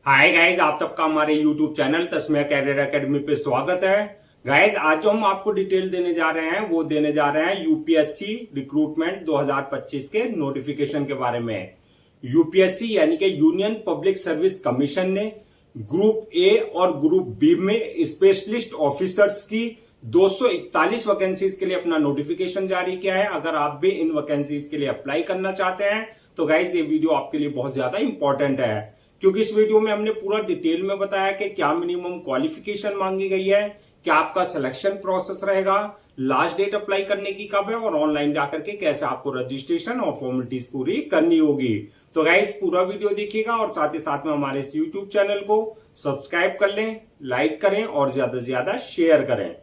Hi guys, आप सबका हमारे YouTube channel Tasmiya career academy पे स्वागत है। गाइस, आज जो हम आपको डिटेल देने जा रहे हैं वो देने जा रहे हैं यूपीएससी रिक्रूटमेंट 2025 के नोटिफिकेशन के बारे में। यूपीएससी यानी कि यूनियन पब्लिक सर्विस कमीशन ने ग्रुप ए और ग्रुप बी में स्पेशलिस्ट ऑफिसर्स की 241 वैकेंसीज के लिए अपना नोटिफिकेशन जारी किया है। अगर आप भी इन वैकेंसीज के लिए अप्लाई करना चाहते हैं तो गाइस ये वीडियो आपके लिए बहुत ज्यादा इंपॉर्टेंट है, क्योंकि इस वीडियो में हमने पूरा डिटेल में बताया कि क्या मिनिमम क्वालिफिकेशन मांगी गई है, क्या आपका सिलेक्शन प्रोसेस रहेगा, लास्ट डेट अप्लाई करने की कब है और ऑनलाइन जाकर के कैसे आपको रजिस्ट्रेशन और फॉर्मेलिटीज पूरी करनी होगी। तो गाइस पूरा वीडियो देखिएगा और साथ ही साथ में हमारे इस यूट्यूब चैनल को सब्सक्राइब कर लें, लाइक करें और ज्यादा से ज्यादा शेयर करें।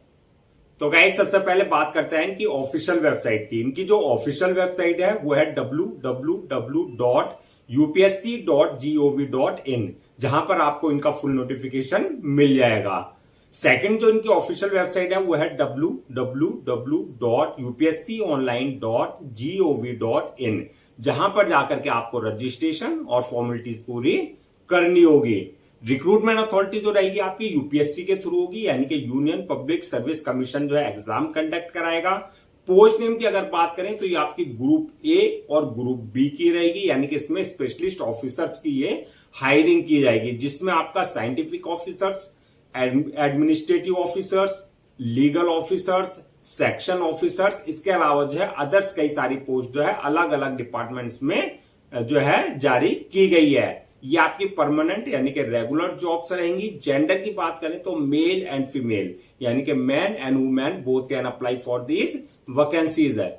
तो गाइस सबसे पहले बात करते हैं इनकी ऑफिशियल वेबसाइट की। इनकी जो ऑफिशियल वेबसाइट है वो है www.upsc.gov.in, जहां पर आपको इनका फुल नोटिफिकेशन मिल जाएगा। सेकंड जो इनकी ऑफिशियल वेबसाइट है वो है www.upsconline.gov.in, जहां पर जाकर के आपको रजिस्ट्रेशन और फॉर्मेलिटीज पूरी करनी होगी। रिक्रूटमेंट अथॉरिटी जो रहेगी आपकी यूपीएससी के थ्रू होगी, यानी कि यूनियन पब्लिक सर्विस कमीशन जो है एग्जाम कंडक्ट कराएगा। पोस्ट नेम की अगर बात करें तो ये आपकी ग्रुप ए और ग्रुप बी की रहेगी, यानी कि इसमें स्पेशलिस्ट ऑफिसर्स की ये हायरिंग की जाएगी, जिसमें आपका scientific officers, administrative officers, legal officers, section officers, इसके अलावा जो है अदर्स कई सारी पोस्ट जो है अलग अलग डिपार्टमेंट्स में जो है जारी की गई है। ये आपकी परमानेंट यानी कि रेगुलर जॉब्स रहेंगी। जेंडर की बात करें तो मेल एंड फीमेल, यानी कि man and women both can apply for this vacancies है।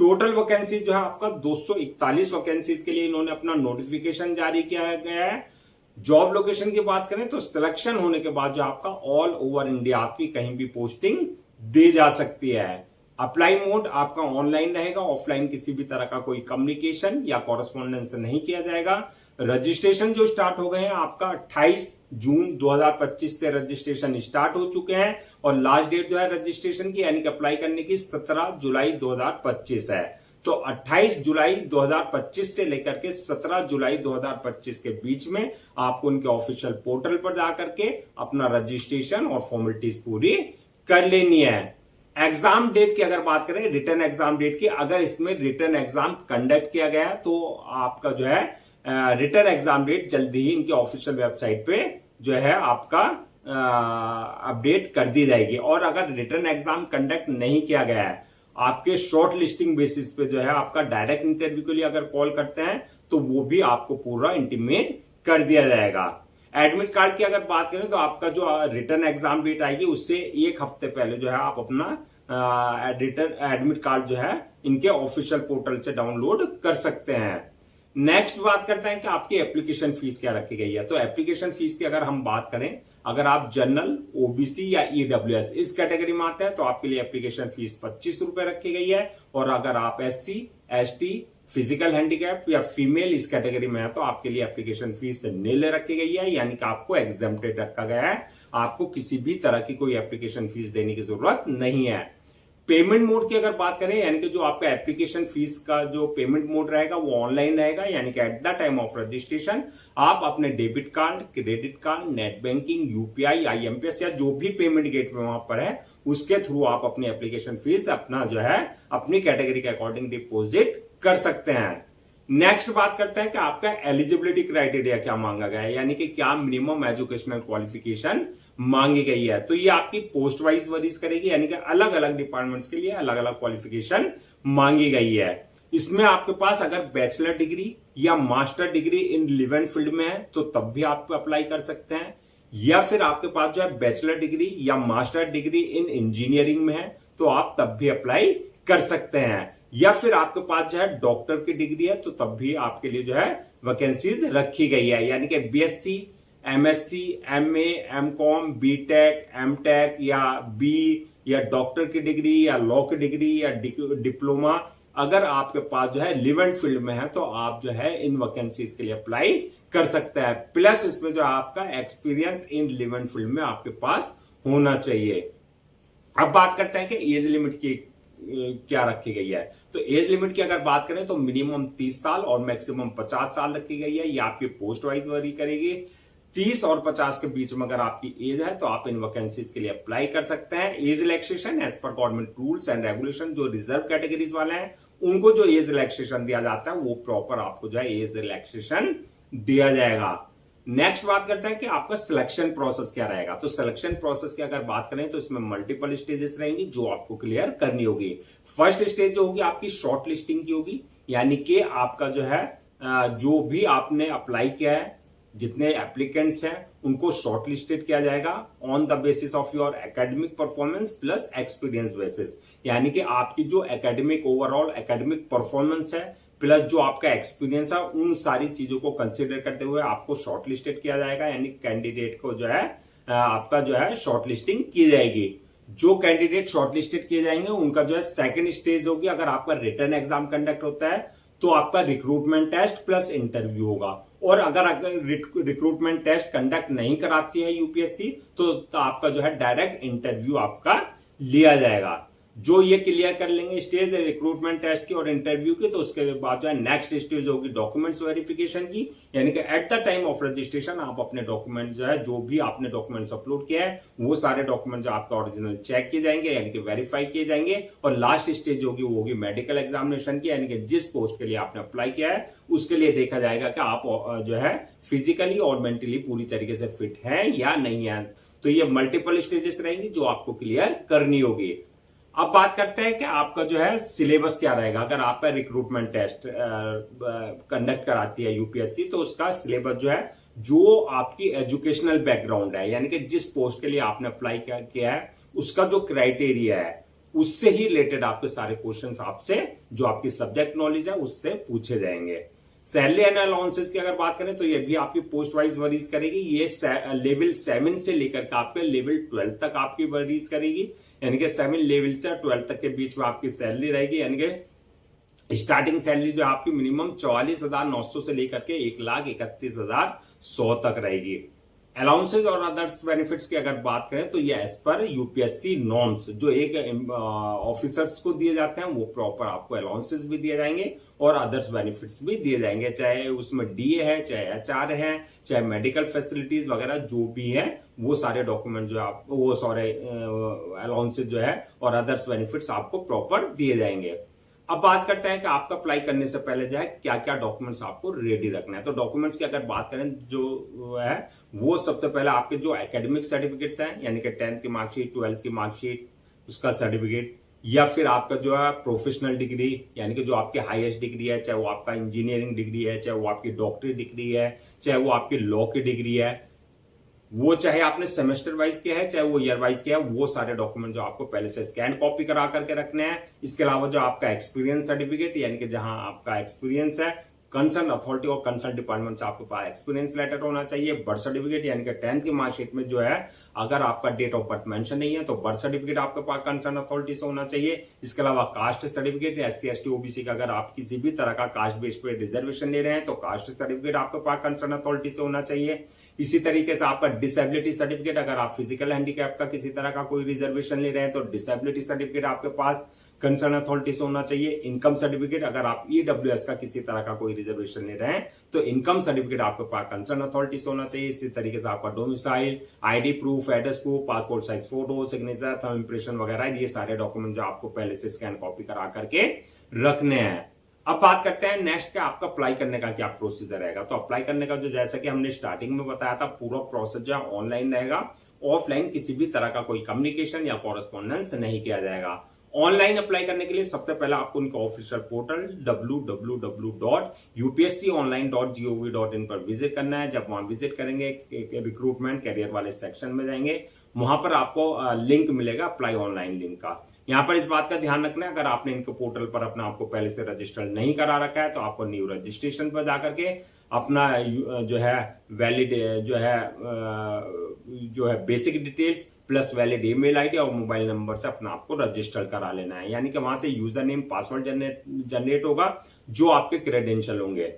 टोटल वैकेंसीज जो है आपका 241 वैकेंसीज के लिए इन्होंने अपना नोटिफिकेशन जारी किया गया है। जॉब लोकेशन की बात करें तो सिलेक्शन होने के बाद जो आपका ऑल ओवर इंडिया आपकी कहीं भी पोस्टिंग दी जा सकती है। अप्लाई मोड आपका ऑनलाइन रहेगा, ऑफलाइन किसी भी तरह का कोई कम्युनिकेशन या कॉरेस्पॉन्डेंस नहीं किया जाएगा। रजिस्ट्रेशन जो स्टार्ट हो गए हैं आपका 28 जून 2025 से रजिस्ट्रेशन स्टार्ट हो चुके हैं और लास्ट डेट जो है रजिस्ट्रेशन की यानी कि अप्लाई करने की 17 जुलाई 2025 है। तो 28 जुलाई 2025 से लेकर के 17 जुलाई 2025 के बीच में आपको उनके ऑफिशियल पोर्टल पर जाकर के अपना रजिस्ट्रेशन और फॉर्मेलिटीज पूरी कर लेनी है। एग्जाम डेट की अगर बात करें, रिटर्न एग्जाम डेट की, अगर इसमें रिटर्न एग्जाम कंडक्ट किया गया तो आपका जो है रिटर्न एग्जाम डेट जल्दी ही इनकी ऑफिशियल वेबसाइट पे जो है आपका अपडेट कर दी जाएगी। और अगर रिटर्न एग्जाम कंडक्ट नहीं किया गया है, आपके शॉर्ट लिस्टिंग बेसिस पे जो है आपका डायरेक्ट इंटरव्यू के लिए अगर कॉल करते हैं तो वो भी आपको पूरा इंटीमेट कर दिया जाएगा। एडमिट कार्ड की अगर बात करें तो आपका जो रिटर्न एग्जाम डेट आएगी उससे एक हफ्ते पहले जो है आप अपना रिटर्न एडमिट कार्ड जो है इनके ऑफिशियल पोर्टल से डाउनलोड कर सकते हैं। नेक्स्ट बात करते हैं कि आपकी एप्लीकेशन फीस क्या रखी गई है। तो एप्लीकेशन फीस की अगर हम बात करें, अगर आप जनरल, ओबीसी या ईडब्ल्यूएस इस कैटेगरी में आते हैं तो आपके लिए एप्लीकेशन फीस 25 रुपए रखी गई है। और अगर आप एससी, एसटी, फिजिकल हैंडीकैप या फीमेल इस कैटेगरी में है तो आपके लिए एप्लीकेशन फीस नील रखी गई है, यानी कि आपको एग्जेम्प्टेड रखा गया है। आपको किसी भी तरह की कोई एप्लीकेशन फीस देने की जरूरत नहीं है। पेमेंट मोड की अगर बात करें, यानी कि जो आपका एप्लीकेशन फीस का जो पेमेंट मोड रहेगा वो ऑनलाइन रहेगा, यानी कि at the time of registration आप अपने debit card, credit card, net banking, UPI, IMPS या जो भी पेमेंट गेटवे वहां पर है उसके थ्रू आप अपनी एप्लीकेशन फीस अपना जो है अपनी कैटेगरी के अकॉर्डिंग डिपोजिट कर सकते हैं। नेक्स्ट बात करते हैं कि आपका एलिजिबिलिटी क्राइटेरिया क्या मांगा गया है, यानी कि क्या मिनिमम एजुकेशनल क्वालिफिकेशन मांगी गई है। तो ये आपकी पोस्ट वाइज वरीज करेगी, यानी कि अलग अलग डिपार्टमेंट्स के लिए अलग अलग क्वालिफिकेशन मांगी गई है। इसमें आपके पास अगर बैचलर डिग्री या master degree in relevant field में है तो तब भी आप अप्लाई कर सकते हैं, या फिर आपके पास जो है बैचलर डिग्री या मास्टर डिग्री इन इंजीनियरिंग में है तो आप तब भी अप्लाई कर सकते हैं, या फिर आपके पास जो है डॉक्टर की डिग्री है तो तब भी आपके लिए जो है वैकेंसीज रखी गई है, यानी कि BSc, MSc, MA, MCom, BTech, MTech या बी या डॉक्टर की डिग्री या लॉ की डिग्री या डिप्लोमा अगर आपके पास जो है रिलेवेंट फील्ड में है तो आप जो है इन वैकेंसीज के लिए अप्लाई कर सकते हैं। प्लस इसमें जो आपका एक्सपीरियंस इन रिलेवेंट फील्ड में आपके पास होना चाहिए। अब बात करते हैं कि एज लिमिट की क्या रखी गई है। तो एज लिमिट की अगर बात करें तो मिनिमम 30 साल और मैक्सिमम 50 साल रखी गई है। ये आपकी पोस्ट वाइज वरी करेगी। 30 और 50 के बीच में अगर आपकी एज है तो आप इन वैकेंसीज के लिए अप्लाई कर सकते हैं। Age relaxation as per government rules and regulation, जो रिजर्व कैटेगरीज वाले हैं उनको जो एज रिलैक्सेशन दिया जाता है वो प्रॉपर आपको जो है एज रिलैक्सेशन दिया जाएगा। नेक्स्ट बात करते हैं कि आपका सिलेक्शन प्रोसेस क्या रहेगा। तो सिलेक्शन प्रोसेस की अगर बात करें तो इसमें मल्टीपल स्टेजेस रहेंगी जो आपको क्लियर करनी होगी। फर्स्ट स्टेज जो होगी आपकी शॉर्ट लिस्टिंग की होगी, यानी कि आपका जो है जो भी आपने अप्लाई किया है, जितने एप्लीकेंट्स हैं उनको शॉर्ट लिस्टेड किया जाएगा on the basis of your academic performance plus experience basis, यानी कि आपकी जो एकेडमिक ओवरऑल एकेडमिक परफॉर्मेंस है प्लस जो आपका एक्सपीरियंस है उन सारी चीजों को कंसीडर करते हुए आपको शॉर्ट लिस्टेड किया जाएगा, यानी कैंडिडेट को जो है आपका जो है शॉर्ट लिस्टिंग की जाएगी। जो कैंडिडेट शॉर्ट लिस्टेड किए जाएंगे उनका जो है सेकंड स्टेज होगी। अगर आपका रिटर्न एग्जाम कंडक्ट होता है तो आपका रिक्रूटमेंट टेस्ट प्लस इंटरव्यू होगा, और अगर रिक्रूटमेंट टेस्ट कंडक्ट नहीं कराती है यूपीएससी तो आपका जो है डायरेक्ट इंटरव्यू आपका लिया जाएगा। जो ये क्लियर कर लेंगे स्टेज रिक्रूटमेंट टेस्ट की और इंटरव्यू की, तो उसके बाद जो है नेक्स्ट स्टेज होगी डॉक्यूमेंट्स वेरिफिकेशन की, यानी कि at the time of registration आप अपने डॉक्यूमेंट जो है जो भी आपने डॉक्यूमेंट्स अपलोड किया है वो सारे डॉक्यूमेंट जो आपका ओरिजिनल चेक किए जाएंगे, यानी कि वेरीफाई किए जाएंगे। और लास्ट स्टेज होगी वो होगी मेडिकल एग्जामिनेशन की, यानी कि जिस पोस्ट के लिए आपने अप्लाई किया है उसके लिए देखा जाएगा कि आप जो है फिजिकली और मेंटली पूरी तरीके से फिट है या नहीं है। तो ये मल्टीपल स्टेजेस रहेंगी जो आपको क्लियर करनी होगी। अब बात करते हैं कि आपका जो है सिलेबस क्या रहेगा। अगर आपका रिक्रूटमेंट टेस्ट कंडक्ट कराती है यूपीएससी तो उसका सिलेबस जो है जो आपकी एजुकेशनल बैकग्राउंड है, यानी कि जिस पोस्ट के लिए आपने अप्लाई किया है उसका जो क्राइटेरिया है उससे ही रिलेटेड आपके सारे क्वेश्चंस आपसे जो आपकी सब्जेक्ट नॉलेज है उससे पूछे जाएंगे। सैलरी एंड अलाउंसेस की अगर बात करें तो ये भी आपकी पोस्ट वाइज वरीज करेगी। ये लेवल 7 से लेकर के आपके लेवल 12 तक आपकी वरीज करेगी, यानी कि 7 लेवल से 12 तक के बीच में आपकी सैलरी रहेगी, यानी कि स्टार्टिंग सैलरी जो आपकी मिनिमम 44,900 से लेकर के 1,31,100 तक रहेगी। अलाउंसेज और अदर्स बेनिफिट्स की अगर बात करें तो ये एज पर यूपीएससी नॉर्म्स जो एक ऑफिसर्स को दिए जाते हैं वो प्रॉपर आपको अलाउंसेज भी दिए जाएंगे और अदर्स बेनिफिट्स भी दिए जाएंगे, चाहे उसमें डीए है, चाहे एचआर है, चाहे मेडिकल फैसिलिटीज वगैरह जो भी है वो सारे डॉक्यूमेंट जो आप वो सारे अलाउंसेज जो है और अदर्स बेनिफिट्स आपको प्रॉपर दिए जाएंगे। अब बात करते हैं कि आपका अप्लाई करने से पहले जो है क्या क्या डॉक्यूमेंट्स आपको रेडी रखना है। तो डॉक्यूमेंट्स की अगर बात करें जो है वो सबसे पहले आपके जो एकेडमिक सर्टिफिकेट्स हैं, यानी कि 10th की मार्कशीट, 12th की मार्कशीट, उसका सर्टिफिकेट, या फिर आपका जो है प्रोफेशनल डिग्री, यानी कि जो आपकी हाईएस्ट डिग्री है, चाहे वो आपका इंजीनियरिंग डिग्री है, चाहे वो आपकी डॉक्टरी डिग्री है, चाहे वो आपकी लॉ की डिग्री है, वो चाहे आपने सेमेस्टर वाइज किया है चाहे वो ईयर वाइज किया है, वो सारे डॉक्यूमेंट जो आपको पहले से स्कैन कॉपी करा करके रखने हैं। इसके अलावा जो आपका एक्सपीरियंस सर्टिफिकेट, यानी कि जहां आपका एक्सपीरियंस है, कंसर्न अथॉरिटी और कंसर्न डिपार्टमेंट से आपके पास एक्सपीरियंस लेटर होना चाहिए। बर्थ सर्टिफिकेट, यानी कि 10th की मार्कशीट में जो है अगर आपका डेट ऑफ बर्थ मेंशन नहीं है तो बर्थ सर्टिफिकेट आपके पास कंसर्न अथॉरिटी से होना चाहिए। इसके अलावा caste certificate, SC ST OBC का अगर आप किसी भी तरह का कास्ट बेस पे रिजर्वेशन ले रहे हैं तो कास्ट सर्टिफिकेट आपके पास कंसर्न अथॉरिटी से होना चाहिए। इसी तरीके से आपका डिसेबिलिटी सर्टिफिकेट, अगर आप फिजिकल हैंडीकैप का किसी तरह का कोई रिजर्वेशन ले रहे हैं तो डिसेबिलिटी सर्टिफिकेट आपके पास कंसर्न अथॉरिटी से होना चाहिए। इनकम सर्टिफिकेट, अगर आप EWS का किसी तरह का कोई रिजर्वेशन ले रहे हैं तो इनकम सर्टिफिकेट आपके पास कंसर्न अथॉरिटी से होना चाहिए। इसी तरीके से आपका domicile, ID proof, address proof, passport size photo, signature, thumb impression वगैरह, ये सारे डॉक्यूमेंट जो आपको पहले से स्कैन कॉपी करा करके रखने हैं। अब बात करते हैं नेक्स्ट का आपका अप्लाई करने का क्या प्रोसीजर रहेगा। तो अप्लाई करने का जो जैसा कि हमने स्टार्टिंग में बताया था पूरा प्रोसेस जो है ऑनलाइन रहेगा, ऑफलाइन किसी भी तरह का कोई कम्युनिकेशन या कॉरेस्पॉन्डेंस नहीं किया जाएगा। ऑनलाइन अप्लाई करने के लिए सबसे पहले आपको उनका ऑफिशियल पोर्टल www.upsconline.gov.in पर विजिट करना है। जब वहां विजिट करेंगे रिक्रूटमेंट कैरियर वाले सेक्शन में जाएंगे, वहां पर आपको लिंक मिलेगा अप्लाई ऑनलाइन लिंक का। यहां पर इस बात का ध्यान रखना है, अगर आपने इनके पोर्टल पर अपना आपको पहले से रजिस्टर नहीं करा रखा है तो आपको न्यू रजिस्ट्रेशन पर जाकर के अपना जो है वैलिड जो है basic details plus valid email ID और मोबाइल नंबर से अपना आपको रजिस्टर करा लेना है, यानी कि वहां से यूजर नेम पासवर्ड जनरेट होगा जो आपके क्रेडेंशियल होंगे।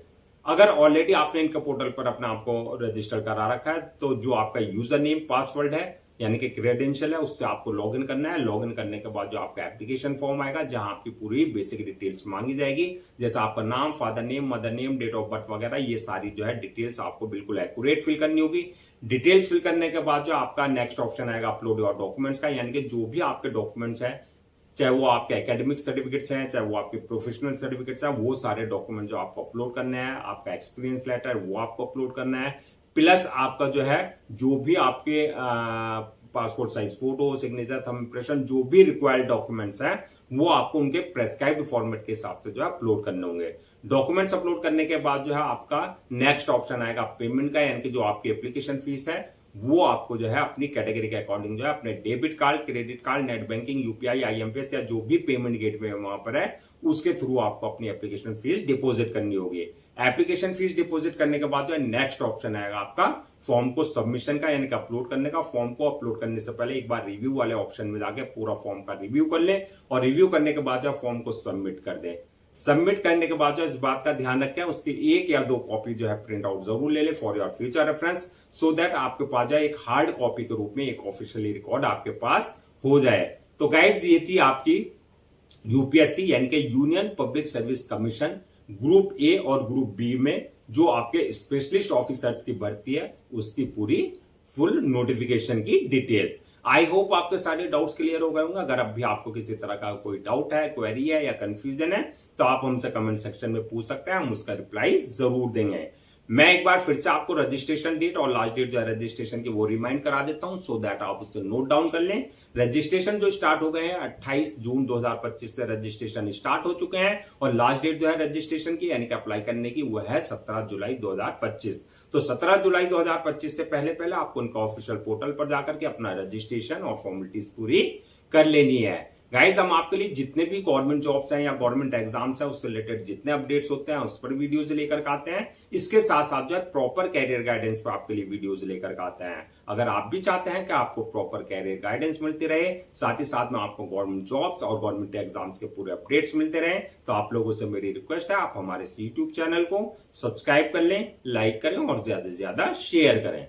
अगर ऑलरेडी आपने इनके पोर्टल पर अपना आपको रजिस्टर करा रखा है तो जो आपका यूजर नेम पासवर्ड है यानी कि क्रेडेंशियल है, उससे आपको लॉगिन करना है। लॉगिन करने के बाद जो आपका एप्लीकेशन फॉर्म आएगा जहां आपकी पूरी बेसिक डिटेल्स मांगी जाएगी, जैसे आपका नाम, father name, mother name, date of birth वगैरह, ये सारी जो है डिटेल्स आपको बिल्कुल एक्यूरेट फिल करनी होगी। डिटेल्स फिल करने के बाद जो आपका नेक्स्ट ऑप्शन आएगा अपलोड योर डॉक्यूमेंट्स का, यानी कि जो भी आपके डॉक्यूमेंट्स है, चाहे वो आपके एकेडमिक सर्टिफिकेट्स हैं, चाहे वो आपके प्रोफेशनल सर्टिफिकेट्स हैं, वो सारे डॉक्यूमेंट जो आपको अपलोड करने हैं, आपका एक्सपीरियंस लेटर वो आपको अपलोड करना है, प्लस आपका जो है जो भी आपके passport size photo, signature, thumb impression, जो भी रिक्वायर्ड डॉक्यूमेंट्स हैं वो आपको उनके प्रेस्क्राइब्ड फॉर्मेट के हिसाब से जो है अपलोड करने होंगे। डॉक्यूमेंट्स अपलोड करने के बाद जो है आपका नेक्स्ट ऑप्शन आएगा पेमेंट का, यानी कि जो आपकी एप्लीकेशन फीस है वो आपको जो है अपनी कैटेगरी के अकॉर्डिंग जो है अपने debit card, credit card, net banking, UPI, IMPS या जो भी पेमेंट गेटवे वहां पर है उसके थ्रू आपको अपनी एप्लीकेशन फीस डिपॉजिट करनी होगी। एप्लीकेशन फीस डिपॉजिट करने के बाद जो है नेक्स्ट ऑप्शन आएगा आपका फॉर्म को सबमिशन का, यानी कि अपलोड करने का। फॉर्म को अपलोड करने से पहले एक बार रिव्यू वाले ऑप्शन में जाके पूरा फॉर्म का रिव्यू कर लें और रिव्यू करने के बाद जो फॉर्म को सबमिट कर दें। सबमिट करने के बाद जो इस बात का ध्यान रखें उसकी 1 या 2 कॉपी जो है प्रिंट आउट जरूर ले लें for your future reference, so that आपके पास जो एक हार्ड कॉपी के रूप में एक ऑफिशियली रिकॉर्ड आपके पास हो जाए। तो गाइस ये थी आपकी यूपीएससी यानी कि union public service commission group A और ग्रुप बी में जो आपके स्पेशलिस्ट ऑफिसर्स की भर्ती है उसकी पूरी फुल नोटिफिकेशन की डिटेल्स। आई होप आपके सारे डाउट्स क्लियर हो गए होंगे। अगर अब भी आपको किसी तरह का कोई डाउट है, क्वेरी है या कंफ्यूजन है तो आप हमसे कमेंट सेक्शन में पूछ सकते हैं, हम उसका रिप्लाई जरूर देंगे। मैं एक बार फिर से आपको रजिस्ट्रेशन डेट और लास्ट डेट जो है रजिस्ट्रेशन की वो रिमाइंड करा देता हूं, सो दैट आप उससे नोट डाउन कर लें। रजिस्ट्रेशन जो स्टार्ट हो गए हैं 28 जून 2025 से रजिस्ट्रेशन स्टार्ट हो चुके हैं और लास्ट डेट जो है रजिस्ट्रेशन की यानी कि अप्लाई करने की वो है 17 जुलाई 2025। तो 17 जुलाई 2025 से पहले पहले आपको उनका ऑफिशियल पोर्टल पर जाकर के अपना रजिस्ट्रेशन और फॉर्मेलिटीज पूरी कर लेनी है। गाइस हम आपके लिए जितने भी गवर्नमेंट जॉब्स हैं या गवर्नमेंट एग्जाम्स हैं उससे रिलेटेड जितने अपडेट्स होते हैं उस पर वीडियोज लेकर आते हैं। इसके साथ साथ जो है प्रॉपर कैरियर गाइडेंस पर आपके लिए वीडियोज लेकर आते हैं। अगर आप भी चाहते हैं कि आपको प्रॉपर कैरियर गाइडेंस मिलती रहे, साथ ही साथ में आपको गवर्नमेंट जॉब्स और गवर्नमेंट एग्जाम्स के पूरे अपडेट्स मिलते रहे, तो आप लोगों से मेरी रिक्वेस्ट है आप हमारे यूट्यूब चैनल को सब्सक्राइब कर लें, लाइक करें और ज्यादा से ज्यादा शेयर करें।